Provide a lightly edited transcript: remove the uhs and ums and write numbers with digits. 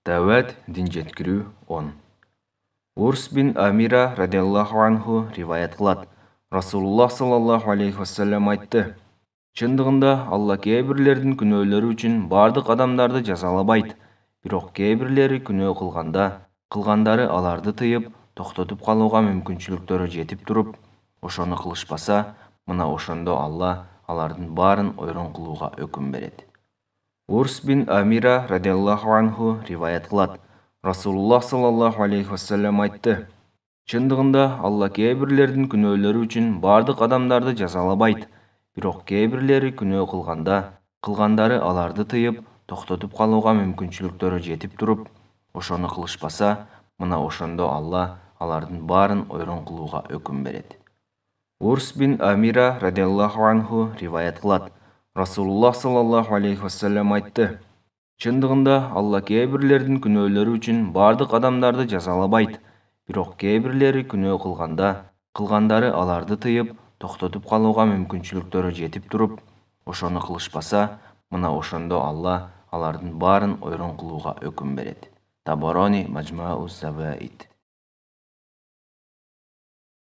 Тәуәт дин жеткирүү 10. Урс бин Амира радиаллаху анху риваят кылат. Расулуллах саллаллаху алейхи вассалам айтты. Чындыгында Алла кейбирлердин күнөөлөрү үчүн бардык адамдарды жазалабайт. Бирок кейбирлери күнөө кылгандары аларды тыйып, токтотуп калууга мүмкүнчүлүктөрү жетип туруп, ошону кылышпаса, мына ошондо Алла алардын баарын ойрон кылууга өкүм берет. Урс бин Амира радиаллаху анху риваят кылат. Расулуллах саллаллаху алейхи вассалам айтты. Чындыгында Алла кейбирлердин күнөөлөрү үчүн бардык адамдарды жазалабайт. Бирок кейбирлери күнөө кылгандары аларды тыйып, токтотуп калууга мүмкүнчүлүктөрү жетип туруп, ошону кылышпаса, мына ошондо Алла алардын баарын ойрон кылууга өкүм берет. Урс бин Амира радиаллаху анху риваят кылат. Расулуллах саллаллаху алейхи вассалам айтты. Чындыгында Алла кейбирлердин күнөөлөрү үчүн бардык адамдарды жазалабайт. Бирок кейбирлери күнөө кылгандары аларды тыйып, токтотуп калууга мүмкүнчүлүктөрү жетип туруп, ошону кылышпаса, мына ошондо Алла алардын баарын ойрон кылууга өкүм берет. Табарони Маджмау Заваид.